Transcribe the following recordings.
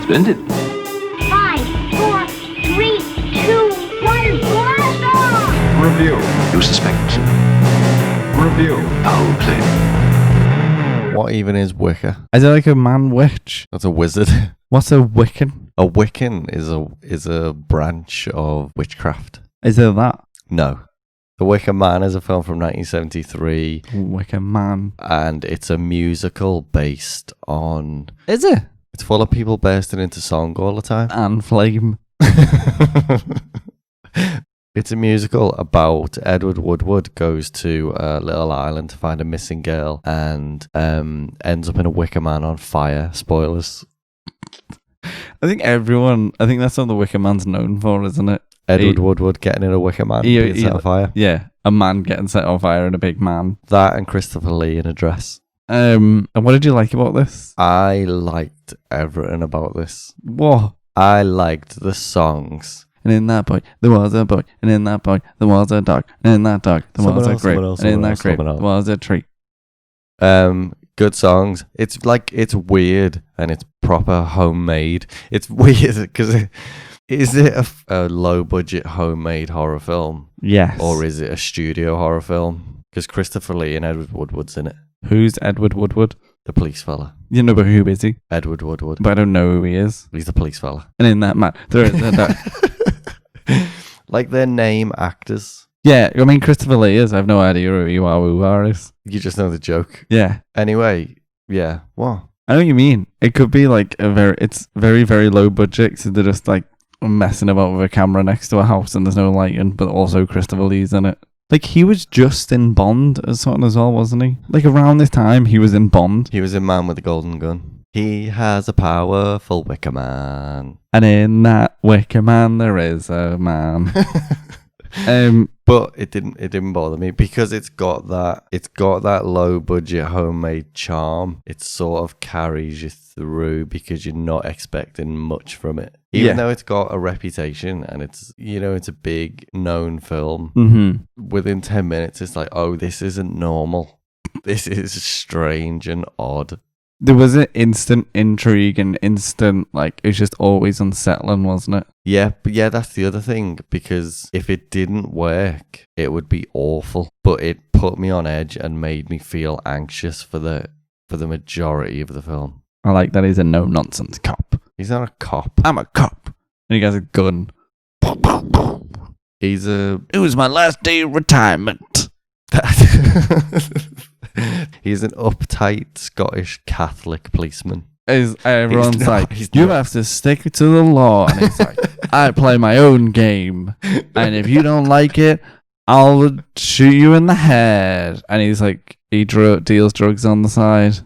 Splendid. 5, 4, 3, 2, 1, blast off! Review. You suspect. Review. Foul play. What even is Wicker? Is it like a man witch? That's a wizard. What's a Wiccan? A Wiccan is a branch of witchcraft. Is it that? No. The Wicker Man is a film from 1973. Wicker Man. And it's a musical based on... Is it? It's full of people bursting into song all the time. And Flame. It's a musical about Edward Woodward goes to a little island to find a missing girl and ends up in a Wicker Man on fire. Spoilers. I think that's what the Wicker Man's known for, isn't it? Edward Woodward getting in a Wicker Man being set on fire. Yeah, a man getting set on fire and a big man. That and Christopher Lee in a dress. And what did you like about this? I liked everything about this. What? I liked the songs. And in that boy, there was a boy. And in that boy, there was a dog. And in that dog, there was a grape. And in that grape, there was a tree. Good songs. It's weird and it's proper homemade. It's weird because is it a low budget homemade horror film? Yes. Or is it a studio horror film? Because Christopher Lee and Edward Woodward's in it. Who's Edward Woodward? The police fella. You know, but who is he? Edward Woodward. But I don't know who he is. He's the police fella. And in that man, there is a dog. Like their name actors. Yeah, I mean Christopher Lee is. I have no idea who you are is. You just know the joke. Yeah. Anyway, yeah. What? I know what you mean. It could be like it's very, very low budget, so they're just like messing about with a camera next to a house and there's no lighting, but also Christopher Lee's in it. Like, he was just in Bond or something as well, wasn't he? Like, around this time, he was in Bond. He was in Man with the Golden Gun. He has a powerful Wicker Man. And in that Wicker Man, there is a man. But it didn't bother me because it's got that low budget homemade charm. It sort of carries you through because you're not expecting much from it. Even though it's got a reputation and it's a big known film. Mm-hmm. Within 10 minutes it's like, oh, this isn't normal. This is strange and odd. There was an instant intrigue and instant, like, it's just always unsettling, wasn't it? Yeah, but yeah, that's the other thing, because if it didn't work, it would be awful. But it put me on edge and made me feel anxious for the majority of the film. I like that he's a no-nonsense cop. He's not a cop. I'm a cop. And he has a gun. It was my last day of retirement. He's an uptight Scottish Catholic policeman. Everyone's like, you have to stick to the law. And he's like, I play my own game. And if you don't like it, I'll shoot you in the head. And he's like, he deals drugs on the side.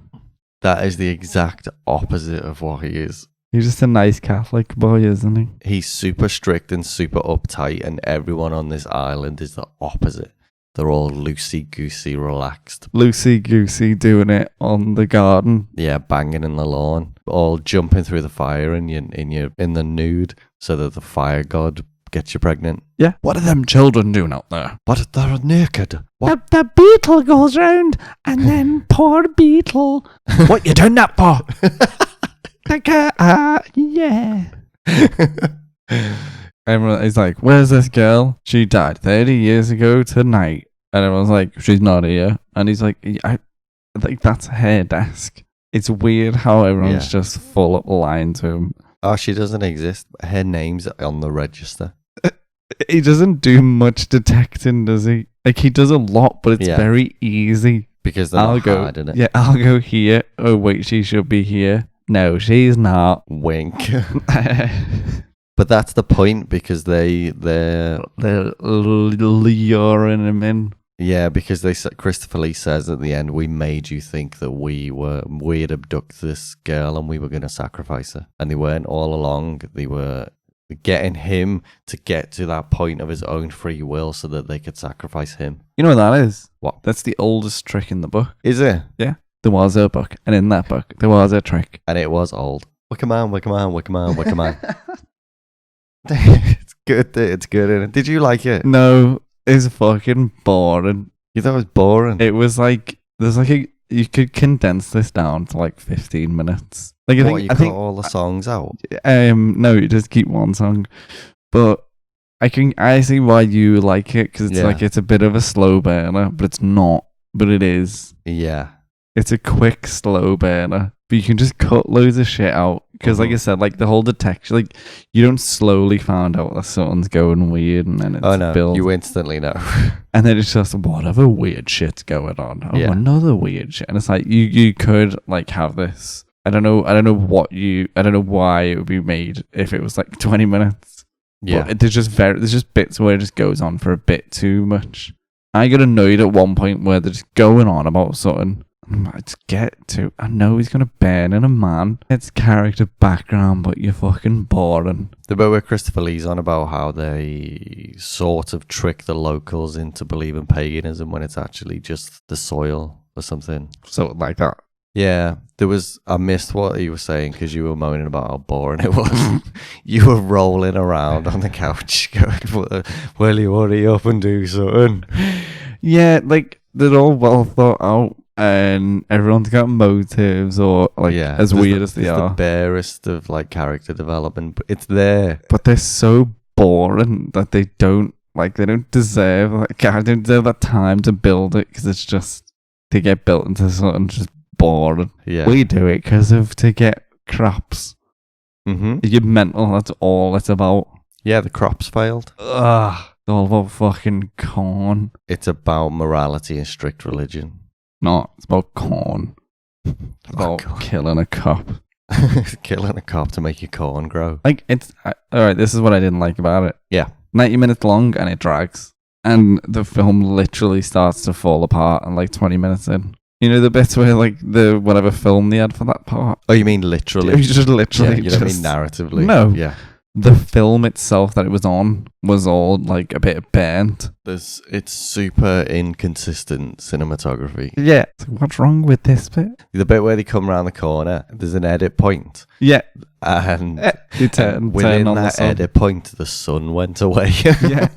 That is the exact opposite of what he is. He's just a nice Catholic boy, isn't he? He's super strict and super uptight, and everyone on this island is the opposite. They're all loosey-goosey relaxed. Loosey-goosey doing it on the garden. Yeah, banging in the lawn. All jumping through the fire in the nude so that the fire god gets you pregnant. Yeah. What are them children doing out there? What? They're naked. What? The beetle goes round and then poor beetle. What you doing that for? Yeah. Everyone is like, where's this girl? She died 30 years ago tonight. And everyone's like, she's not here. And he's like, I think that's her desk. It's weird how everyone's just full up lying to him. Oh, she doesn't exist. Her name's on the register. He doesn't do much detecting, does he? Like, he does a lot, but it's very easy. Because they're not hard, innit? Yeah, I'll go here. Oh, wait, she should be here. No, she's not. Wink. But that's the point, because they're luring him in. Yeah, because Christopher Lee says at the end, we made you think that we'd abduct this girl and we were going to sacrifice her. And they weren't all along. They were getting him to get to that point of his own free will so that they could sacrifice him. You know what that is? What? That's the oldest trick in the book. Is it? Yeah. There was a book, and in that book, there was a trick. And it was old. Wicker Man, Wicker Man, Wicker Man, Wicker Man. It's good. It's good. Isn't it? Did you like it? No, it's fucking boring. You thought it was boring? It was like, there's like you could condense this down to like 15 minutes. Like You I cut think all the songs out. no, you just keep one song. But I see why you like it, because it's Yeah. like it's a bit of a slow burner, but it's not. But it is. Yeah. It's a quick slow burner, but you can just cut loads of shit out. Because like I said, like the whole detection, like you don't slowly find out that something's going weird, and then it's Oh no, built, you instantly know. and then it's just whatever weird shit's going on. Oh, Yeah. another weird shit, and it's like you could like have this. I don't know why it would be made if it was like 20 minutes. Yeah. But there's just bits where it just goes on for a bit too much. I got annoyed at one point where they're just going on about something. I know he's gonna burn in a man. It's character background, but you're fucking boring. The bit where Christopher Lee's on about how they sort of trick the locals into believing paganism when it's actually just the soil or something. So like that. Yeah, I missed what he was saying because you were moaning about how boring it was. You were rolling around on the couch going, well, you hurry up and do something. Yeah, like they're all well thought out, and everyone's got motives, or like as weird as they are. The barest of like character development, but it's there. But they're so boring that they don't deserve that time to build it, because it's just to get built into something just boring. Yeah, We do it to get crops. Mm-hmm. You're mental. That's all it's about. Yeah, the crops failed. Ugh, it's all about fucking corn. It's about morality and strict religion. No, it's about corn. It's about killing a cop. Killing a cop to make your corn grow. Like alright, this is what I didn't like about it. Yeah. 90 minutes long and it drags. And the film literally starts to fall apart in like 20 minutes in. You know the bits where like the whatever film they had for that part? Oh, you mean literally? It was just literally. Yeah, you don't mean narratively? No. Yeah. The film itself that it was on was all like a bit burnt. It's super inconsistent cinematography. Yeah. So what's wrong with this bit? The bit where they come around the corner, there's an edit point. Yeah. And They turn within on the that sun. edit point, the sun went away. Yeah.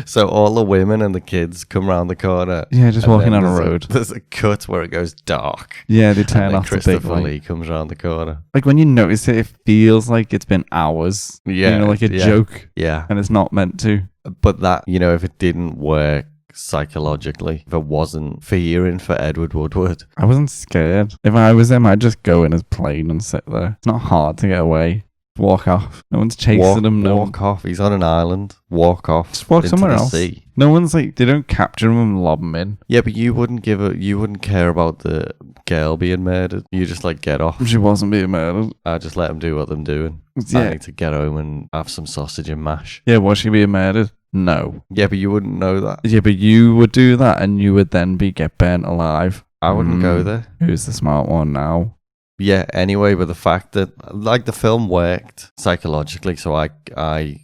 So all the women and the kids come round the corner. Yeah, just and walking then on a there's road. There's a cut where it goes dark. Yeah, they And turn then off the big Christopher light. Lee comes round the corner. Like when you notice it, it feels like it's been hours. Yeah, You know, like a yeah. joke. Yeah. And it's not meant to. But that, if it didn't work psychologically, if it wasn't fearing for Edward Woodward. I wasn't scared. If I was him, I'd just go in his plane and sit there. It's not hard to get away. Walk off. No one's chasing him. No Walk off. He's on an island. Walk off. Just walk into somewhere the else. sea. No one's like, they don't capture him and lob him in. Yeah, but you wouldn't care about the girl being murdered. You just like get off. She wasn't being murdered. I just let them do what they're doing. I Yeah. need to get home and have some sausage and mash. Yeah, was she being murdered? No. Yeah, but you wouldn't know that. Yeah, but you would do that and you would then get burnt alive. I wouldn't go there. Who's the smart one now? Yeah, anyway, but the fact that like the film worked psychologically, so I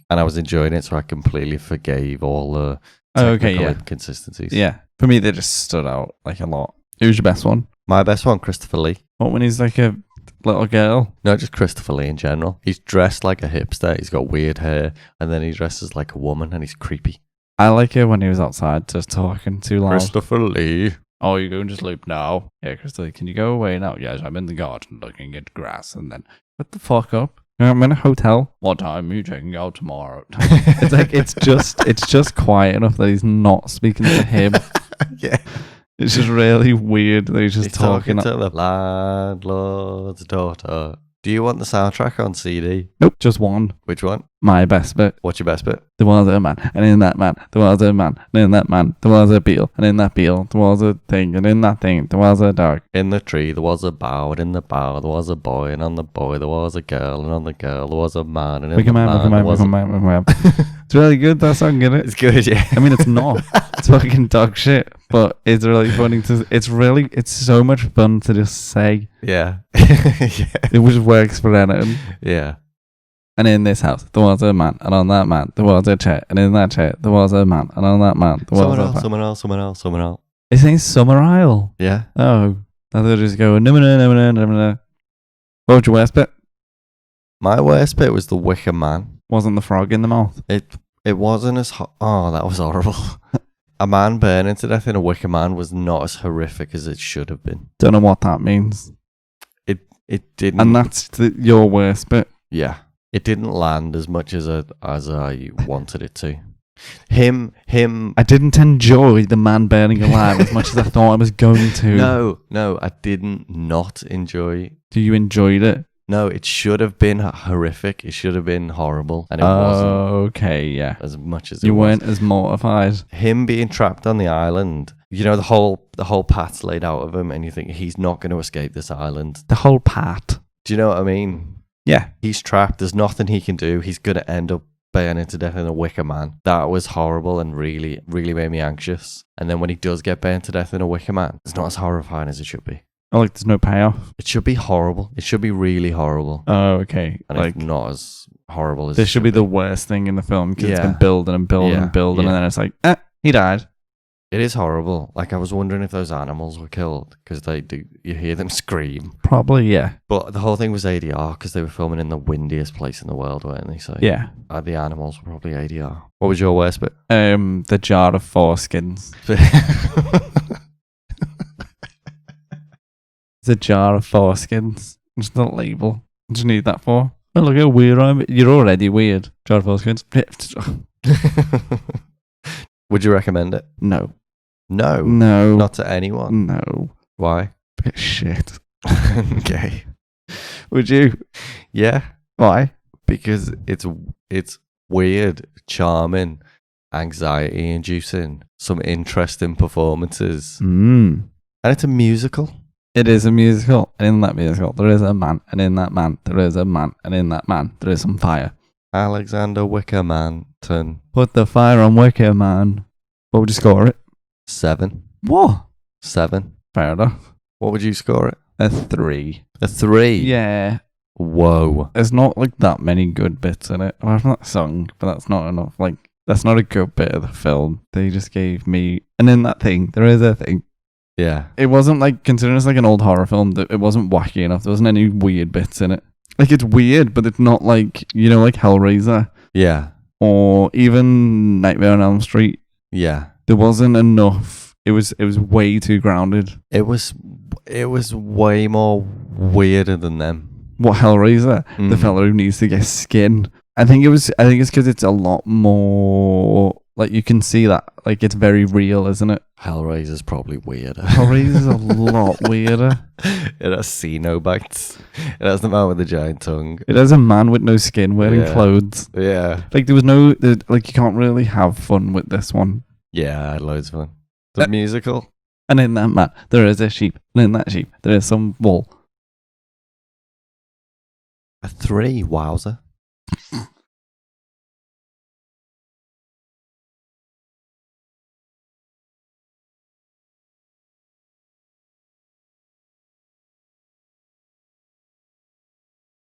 was enjoying it, so I completely forgave all the technical inconsistencies. Yeah. For me, they just stood out like a lot. Who's your best one? My best one, Christopher Lee. What, when he's like a little girl? No, just Christopher Lee in general. He's dressed like a hipster. He's got weird hair, and then he dresses like a woman, and he's creepy. I like it when he was outside just talking too loud. Christopher Lee. Oh, you're going to sleep now? Yeah, Crystal, can you go away now? Yes, I'm in the garden looking at grass, and then shut the fuck up. I'm in a hotel. What time are you checking out tomorrow? It's like it's just quiet enough that he's not speaking to him. Yeah. It's just really weird that he's just He's talking talking. to the landlord's daughter. Do you want the soundtrack on CD? Nope, just one. Which one? My best bit. What's your best bit? There was a man, and in that man, there was a man, and in that man, there was a beetle, and in that beetle, there was a thing, and in that thing, there was a dog. In the tree there was a bough, and in the bough there was a boy, and on the boy there was a girl, and on the girl there was a man, and in Wicker the Man, man, Wicker there Man, was Wicker Man, Wicker Man. It's really good, that song, isn't it? It's good, yeah. I mean, it's not. It's fucking dog shit, but it's really funny to. It's so much fun to just say. Yeah. Yeah. It just works for anything. Yeah. And in this house, there was a man, and on that man, there was a chair, and in that chair, there was a man, and on that man, there was a man. Someone else. It's saying Summer Isle. Yeah. Oh, I thought just go. No. What was your worst bit? My worst bit was the Wicker Man. Wasn't the frog in the mouth? It wasn't as hot. Oh, that was horrible. A man burning to death in a Wicker Man was not as horrific as it should have been. Don't know what that means. It didn't. And that's your worst bit. Yeah, it didn't land as much as I wanted it to. Him. I didn't enjoy the man burning alive as much as I thought I was going to. No, I didn't not enjoy. Do you enjoyed it? No, it should have been horrific. It should have been horrible, and it wasn't Okay, yeah. as much as it You was. weren't as mortified. Him being trapped on the island. You know, the whole path's laid out of him, and you think he's not going to escape this island. The whole part. Do you know what I mean? Yeah. He's trapped. There's nothing he can do. He's going to end up burning to death in a Wicker Man. That was horrible and really, really made me anxious. And then when he does get burned to death in a Wicker Man, it's not as horrifying as it should be. Oh, like there's no payoff. It should be horrible. It should be really horrible. Oh, okay. And Like it's not as horrible as this it should be the worst thing in the film because it's Yeah. been building and building Yeah, and building, yeah. and then it's like, he died. It is horrible. Like, I was wondering if those animals were killed because you hear them scream. Probably, yeah. But the whole thing was ADR because they were filming in the windiest place in the world, weren't they? So Yeah. The animals were probably ADR. What was your worst bit? The jar of foreskins. It's a jar of foreskins. Just the label. What do you need that for? Oh, look how weird I am. You're already weird. Jar of foreskins. Would you recommend it? No. No. No. Not to anyone. No. Why? Bit shit. Okay. Would you? Yeah. Why? Because it's weird, charming, anxiety inducing, some interesting performances. And it's a musical. It is a musical. And in that musical, there is a man. And in that man, there is a man. And in that man, there is some fire. Alexander Wickermanton. Put the fire on Wicker Man. What would you score it? 7. What? 7. Fair enough. What would you score it? A 3. A 3. Yeah. Whoa. There's not like that many good bits in it. Apart from that song, but that's not enough. Like, that's not a good bit of the film. They just gave me. And in that thing, there is a thing. Yeah. It wasn't like, considering it's like an old horror film, that it wasn't wacky enough. There wasn't any weird bits in it. Like, it's weird, but it's not like, you know, like Hellraiser Yeah. or even Nightmare on Elm Street. Yeah. There wasn't enough. It was way too grounded. It was way more weirder than them. What, Hellraiser? The Mhm. fella who needs to get skinned. I think it's because it's a lot more, like, you can see that, like, it's very real, isn't it? Hellraiser's probably weirder. Hellraiser's a lot weirder. It has Cenobites. It has the man with the giant tongue. It has a man with no skin wearing Yeah. clothes. Yeah. Like, like, you can't really have fun with this one. Yeah, I had loads of fun. The musical. And in that man, there is a sheep. And in that sheep, there is some wool. A 3, wowzer.